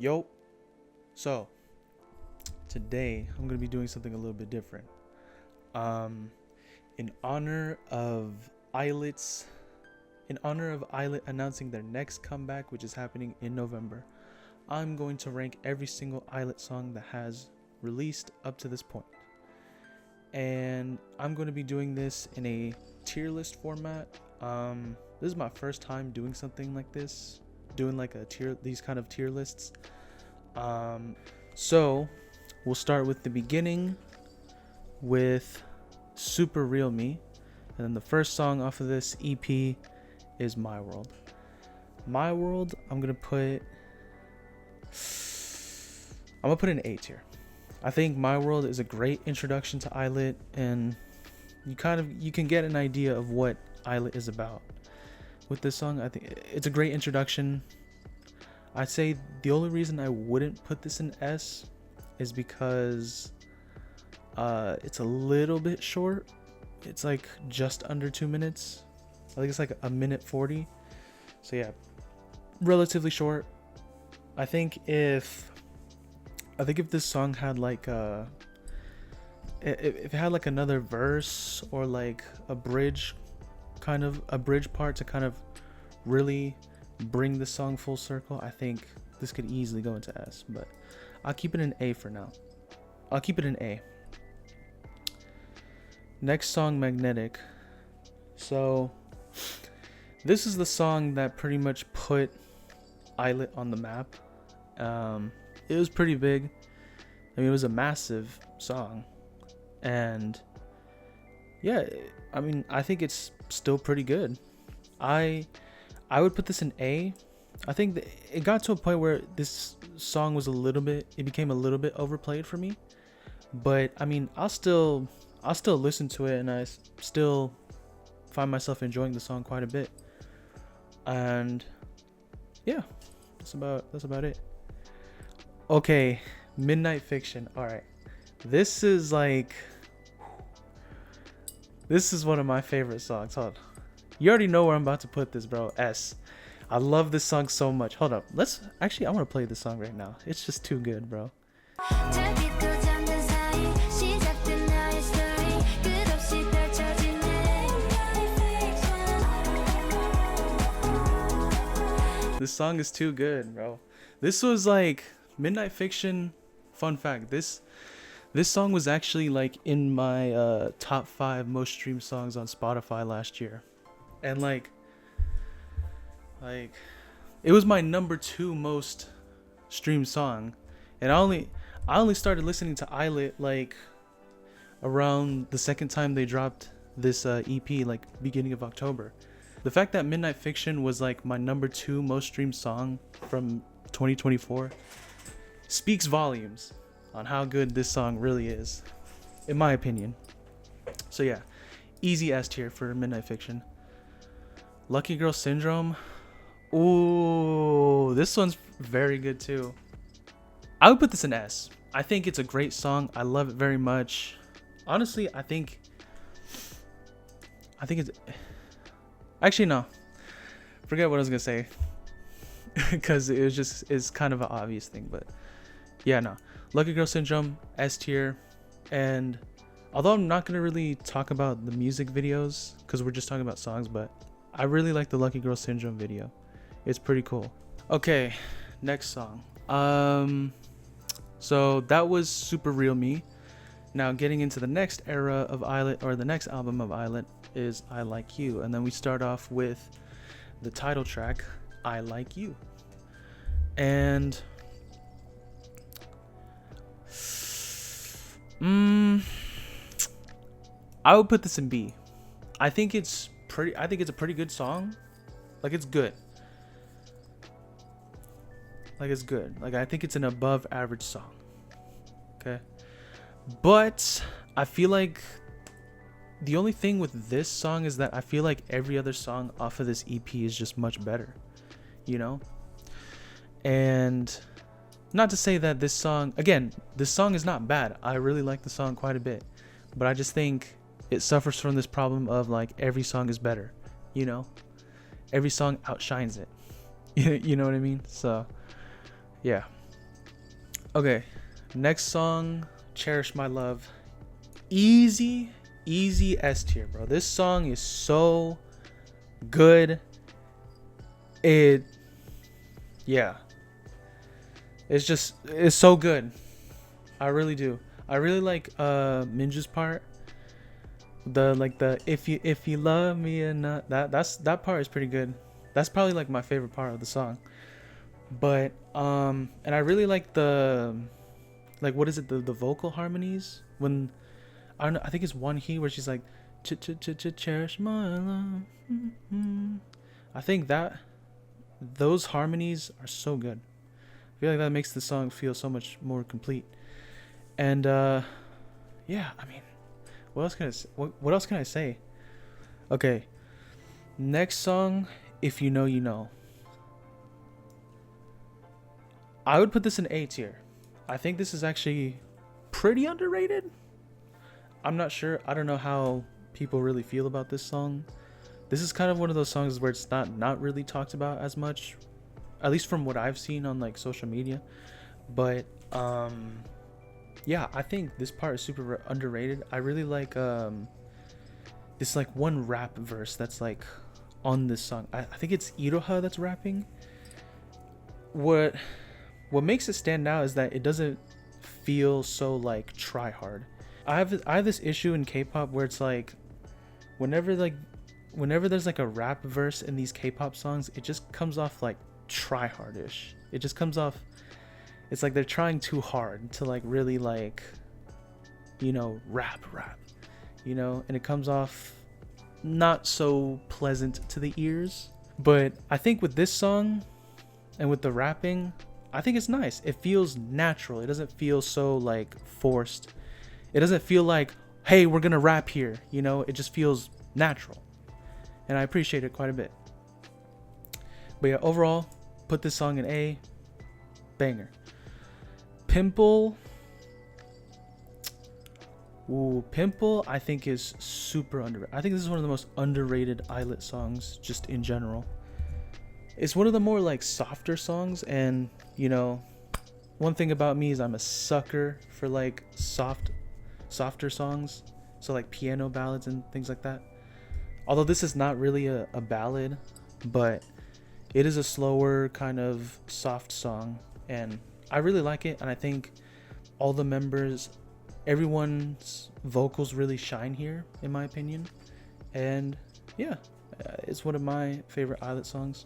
Yo, so today I'm gonna be doing something a little bit different. In honor of Illit's, in honor of Illit announcing their next comeback, which is happening in November, I'm going to rank every single Illit song that has released up to this point. And I'm going to be doing this in a tier list format. This is my first time doing something like this, doing like these kind of tier lists. So we'll start with the beginning with Super Real Me, and then the first song off of this EP is My World. My World, I'm gonna put an A tier. I think My World is a great introduction to Illit, and you can get an idea of what Illit is about with this song. I think it's a great introduction. I'd say the only reason I wouldn't put this in S is because it's a little bit short. It's like just under 2 minutes. I think it's like a minute 40. So yeah, relatively short. I think if this song had like if it had like another verse or like a bridge part to kind of really bring the song full circle, I think this could easily go into S, but I'll keep it an A for now. I'll keep it an A. Next song, Magnetic. So this is the song that pretty much put Illit on the map. It was pretty big. I mean, it was a massive song, and yeah, I mean, I think it's still pretty good. I would put this in A. I think it got to a point where this song was it became a little bit overplayed for me, but I mean, I'll still listen to it, and I still find myself enjoying the song quite a bit. And yeah, that's about it. Okay, Midnight Fiction. All right, this is one of my favorite songs. Hold on. You already know where I'm about to put this, bro. S. I love this song so much. Hold up. I want to play this song right now. It's just too good, bro. This song is too good, bro. This was like Midnight Fiction. Fun fact, this song was actually like in my top 5 most streamed songs on Spotify last year. And like it was my number 2 most streamed song. And I only started listening to Illit like around the second time they dropped this EP, like beginning of October. The fact that Midnight Fiction was like my number 2 most streamed song from 2024 speaks volumes on how good this song really is, in my opinion. So yeah, easy S tier for Midnight Fiction. Lucky Girl Syndrome. Ooh, this one's very good too. I would put this in S. I think it's a great song. I love it very much. Honestly, I think it's... Actually, no. Forget what I was going to say. Because it's kind of an obvious thing. But yeah, no. Lucky Girl Syndrome, S tier. And although I'm not going to really talk about the music videos, because we're just talking about songs, but I really like the Lucky Girl Syndrome video. It's pretty cool. Okay, next song. So that was Super Real Me. Now getting into the next era of Illit, or the next album of Illit, is I Like You. And then we start off with the title track, I Like You. And I would put this in B. I think it's a pretty good song. Like, it's good. I think it's an above average song. Okay. But I feel like the only thing with this song is that I feel like every other song off of this EP is just much better, you know? And not to say that this song is not bad. I really like the song quite a bit. But I just think it suffers from this problem of like every song is better, you know? Every song outshines it. You know what I mean? So, yeah. Okay, next song, Cherish My Love. Easy, easy S tier, bro. This song is so good. It, yeah, it's so good. I really do. I really like Minju's part. The if you love me enough, that part is pretty good. That's probably like my favorite part of the song. But and I really like the, like, what is it, the vocal harmonies when, I don't know, I think it's Wonhee where she's like cherish my love. I think that those harmonies are so good. I feel like that makes the song feel so much more complete. And yeah, I mean, what else can I say? Okay, next song, If You Know You Know. I would put this in A tier. I think this is actually pretty underrated. I'm not sure. I don't know how people really feel about this song. This is kind of one of those songs where it's not really talked about as much, at least from what I've seen on like social media. But yeah, I think this part is super underrated. I really like this like one rap verse that's like on this song. I think it's Iroha that's rapping. What makes it stand out is that it doesn't feel so like try hard. I have this issue in K-pop where it's like whenever there's like a rap verse in these K-pop songs, it just comes off like try hardish. It just comes off, it's like they're trying too hard to like really like, you know, rap, you know, and it comes off not so pleasant to the ears. But I think with this song and with the rapping, I think it's nice. It feels natural. It doesn't feel so like forced. It doesn't feel like, hey, we're gonna rap here, you know. It just feels natural, and I appreciate it quite a bit. But yeah, overall, put this song in A. Banger. Pimple. Ooh, Pimple I think is super underrated. I think this is one of the most underrated Illit songs just in general. It's one of the more like softer songs, and you know, one thing about me is I'm a sucker for like softer songs, so like piano ballads and things like that. Although this is not really a ballad, but it is a slower kind of soft song, and I really like it. And I think all the members, everyone's vocals really shine here, in my opinion. And yeah, it's one of my favorite Illit songs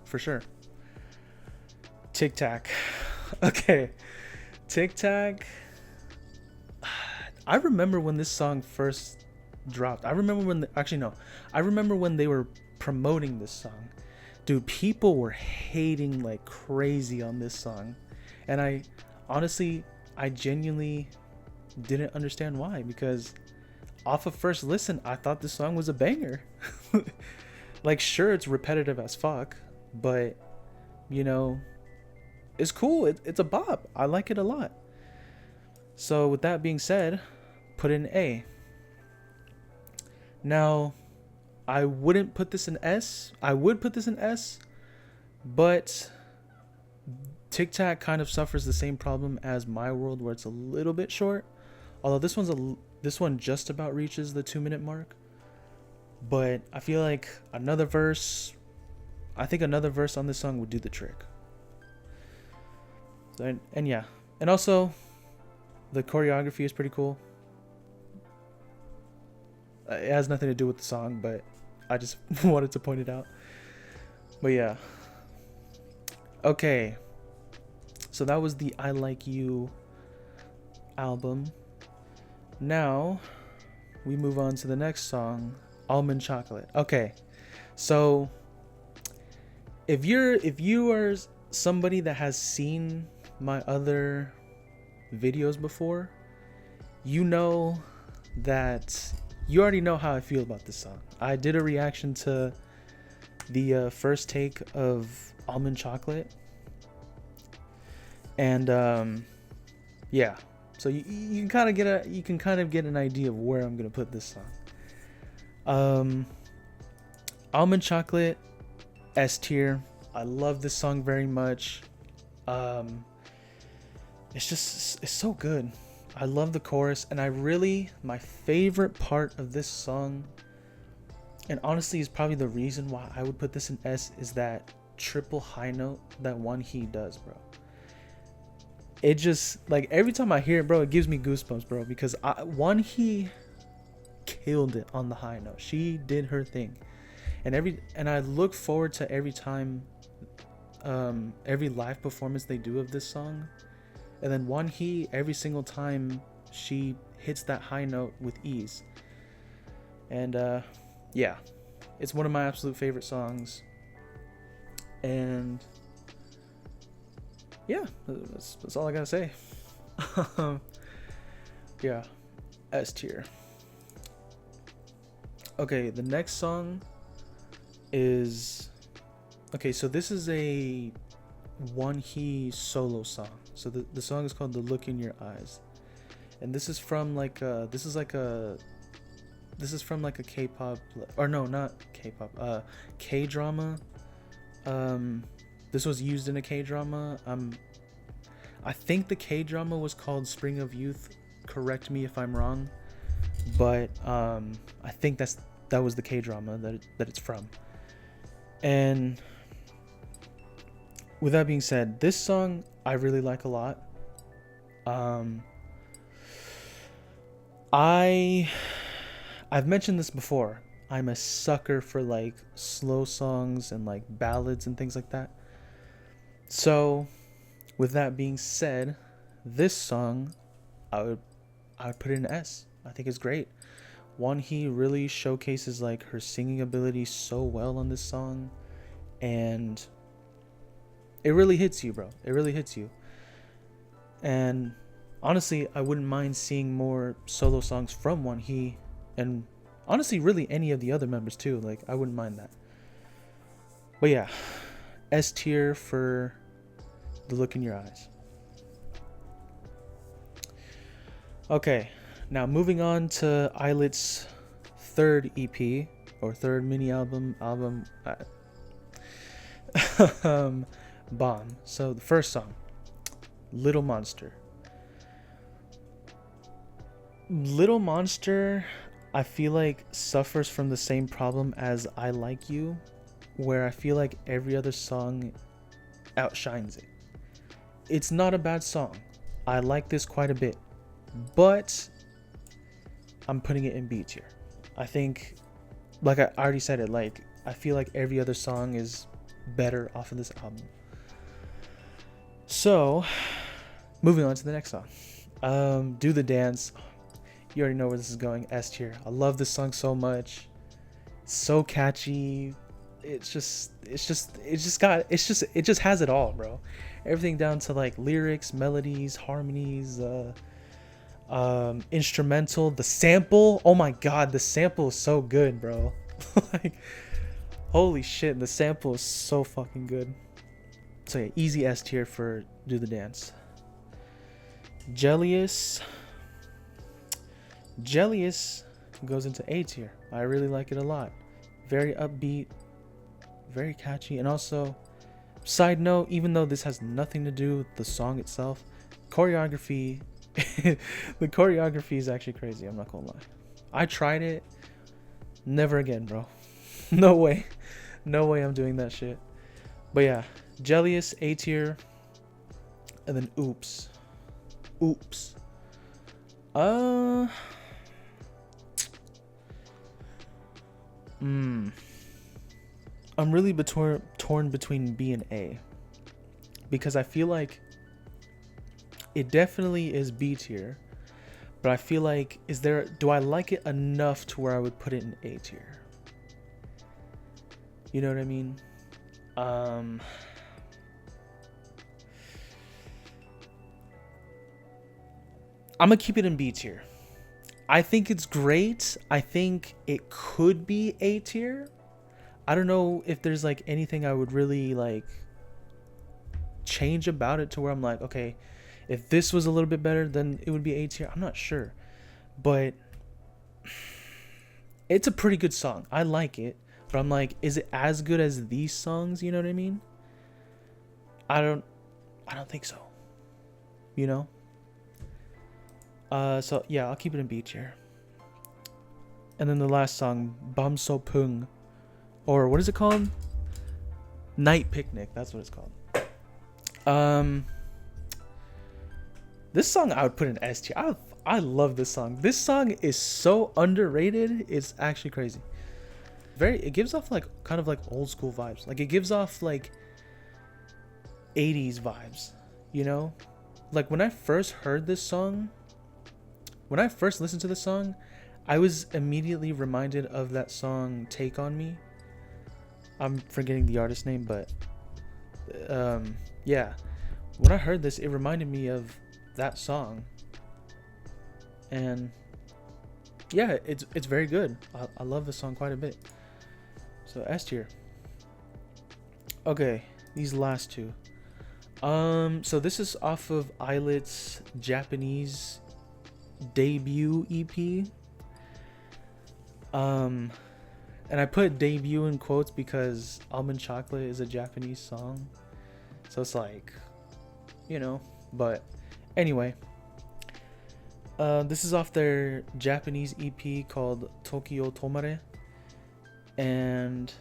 for sure. Tic Tac. Okay, Tic Tac. I remember when this song first dropped. I remember when they were promoting this song. Dude, people were hating like crazy on this song. And I genuinely didn't understand why, because off of first listen, I thought this song was a banger. Like, sure, it's repetitive as fuck, but you know, it's cool. It's a bop. I like it a lot. So with that being said, put in A. Now, I wouldn't put this in S. I would put this in S, but Tic Tac kind of suffers the same problem as My World, where it's a little bit short. Although this one just about reaches the 2-minute mark. But I feel like another verse on this song would do the trick. And yeah, and also the choreography is pretty cool. It has nothing to do with the song, but I just wanted to point it out. But yeah. Okay. So that was the I Like You album. Now we move on to the next song, Almond Chocolate. Okay. So if you are somebody that has seen my other videos before, you know that you already know how I feel about this song. I did a reaction to the first take of Almond Chocolate, and yeah, so you can kind of get an idea of where I'm gonna put this song. Almond Chocolate, S tier. I love this song very much. it's so good. I love the chorus, and my favorite part of this song, and honestly is probably the reason why I would put this in S, is that triple high note that Wonhee does, bro. It just, like, every time I hear it, bro, it gives me goosebumps, bro, because Wonhee killed it on the high note. She did her thing. And I look forward to every time, every live performance they do of this song. And then Wonhee, every single time, she hits that high note with ease. And yeah, it's one of my absolute favorite songs. And yeah, that's all I gotta say. Yeah, S tier. Okay, the next song is, okay, so this is a Wonhee Solo song. So the song is called "The Look in Your Eyes," and this is from like this is from like a K-pop, or no, not K-pop, K-drama. This was used in a K-drama. I think the K-drama was called Spring of Youth. Correct me if I'm wrong, but I think that was the K-drama that it's from. And with that being said, this song I really like a lot. I've mentioned this before. I'm a sucker for like slow songs and like ballads and things like that. So, with that being said, this song I would put it in S. I think it's great. Wonhee really showcases like her singing ability so well on this song, and it really hits you, bro. It really hits you. And honestly, I wouldn't mind seeing more solo songs from Wonhee, and honestly, really any of the other members too. Like, I wouldn't mind that. But yeah, S tier for The Look in Your Eyes. Okay, now moving on to Illit's third EP, or third mini album, Bomb. So the first song, Little Monster. Little Monster, I feel like, suffers from the same problem as I Like You, where I feel like every other song outshines it. It's not a bad song. I like this quite a bit, but I'm putting it in B tier. I think, like I already said it, like, I feel like every other song is better off of this album. So, moving on to the next song. Do the Dance. You already know where this is going. S tier. I love this song so much. It's so catchy. It just has it all, bro. Everything down to like lyrics, melodies, harmonies, instrumental, the sample. Oh my god, the sample is so good, bro. Like, holy shit, the sample is so fucking good. So yeah, easy S tier for Do the Dance. Jellious goes into A tier. I really like it a lot. Very upbeat, very catchy, and also, side note, even though this has nothing to do with the song itself, choreography, the choreography is actually crazy. I'm not gonna lie. I tried it. Never again, bro. No way. No way I'm doing that shit. But yeah, Jellious, A tier. And then Oops. I'm really torn between B and A, because I feel like it definitely is B tier, but I feel like, do I like it enough to where I would put it in A tier? You know what I mean? I'm gonna keep it in B tier. I think it's great. I think it could be A tier. I don't know if there's like anything I would really like change about it to where I'm like, okay, if this was a little bit better, then it would be A tier. I'm not sure, but it's a pretty good song. I like it, but I'm like, is it as good as these songs? You know what I mean? I don't think so. you know. So yeah, I'll keep it in B tier. And then the last song, Bam So Pung, or what is it called? Night Picnic. That's what it's called. This song I would put in S tier. I love this song. This song is so underrated. It's actually crazy. It gives off like kind of like old school vibes. Like it gives off like 80s vibes, you know? Like when I first heard this song, when I first listened to the song, I was immediately reminded of that song Take On Me. I'm forgetting the artist name, but yeah. When I heard this, it reminded me of that song. And yeah, it's very good. I love this song quite a bit. So S tier. Okay, these last two. So this is off of Illit's Japanese debut EP. And I put debut in quotes because Almond Chocolate is a Japanese song. So it's like, you know, but anyway. This is off their Japanese EP called Toki Yo Tomare. And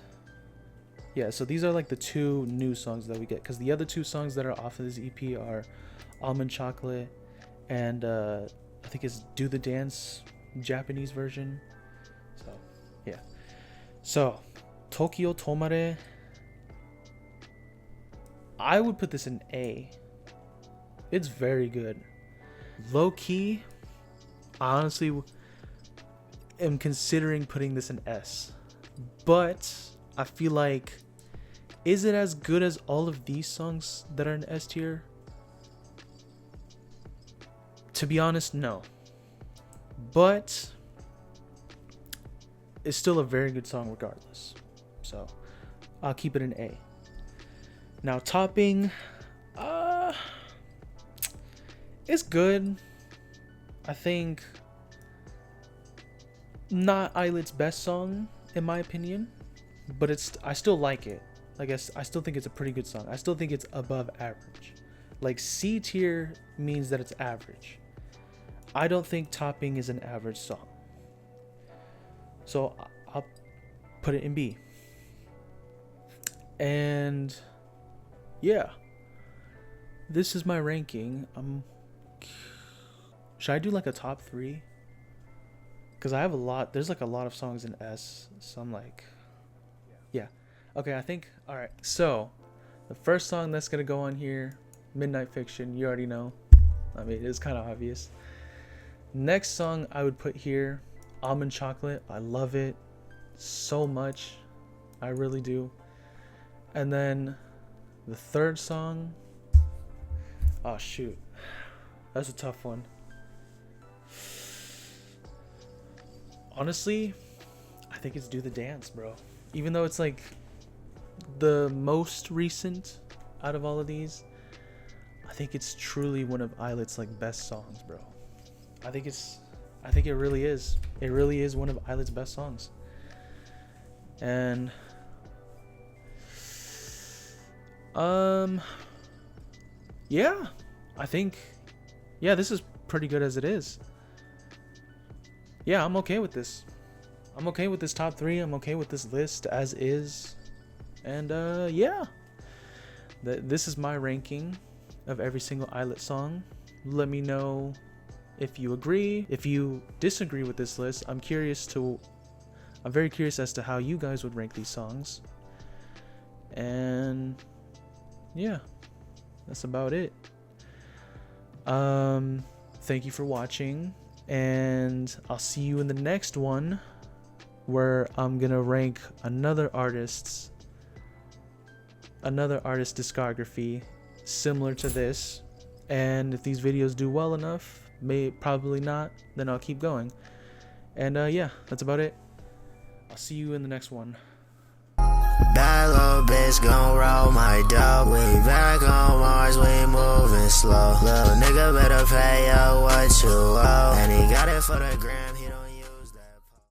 yeah, so these are like the two new songs that we get, because the other two songs that are off of this EP are Almond Chocolate and I think it's Do the Dance Japanese version. So yeah, so Toki Yo Tomare, I would put this in A. It's very good. Low key, I honestly am considering putting this in S, but I feel like, is it as good as all of these songs that are in S tier? To be honest, no. But it's still a very good song regardless. So I'll keep it in A. Now topping, it's good. I think not Illit's best song in my opinion, but I still like it. I guess I still think it's a pretty good song. I still think it's above average. Like C tier means that it's average. I don't think topping is an average song. So I'll put it in B. And yeah, this is my ranking. Should I do like a top 3? Because I have a lot. There's like a lot of songs in S. So I'm like, yeah. Okay, I think, all right. So the first song that's going to go on here, Midnight Fiction, you already know. I mean, it's kind of obvious. Next song I would put here, Almond Chocolate. I love it so much. I really do. And then the third song, oh shoot, that's a tough one. Honestly, I think it's Do the Dance, bro. Even though it's like the most recent out of all of these, I think it's truly one of Illit's like best songs, bro. I think it really is. It really is one of Illit's best songs. And yeah, I think, yeah, this is pretty good as it is. Yeah, I'm okay with this. I'm okay with this top 3. I'm okay with this list as is. And yeah, this is my ranking of every single Illit song. Let me know if you agree. If you disagree with this list, I'm very curious as to how you guys would rank these songs. And yeah, that's about it. Thank you for watching, and I'll see you in the next one, where I'm gonna rank another artist's discography similar to this. And if these videos do well enough, probably not, then I'll keep going. And yeah, that's about it. I'll see you in the next one. Bad little bitch gon' roll my dough. We back on Mars, we moving slow. Little nigga better pay up what you owe. And he got it for the gram.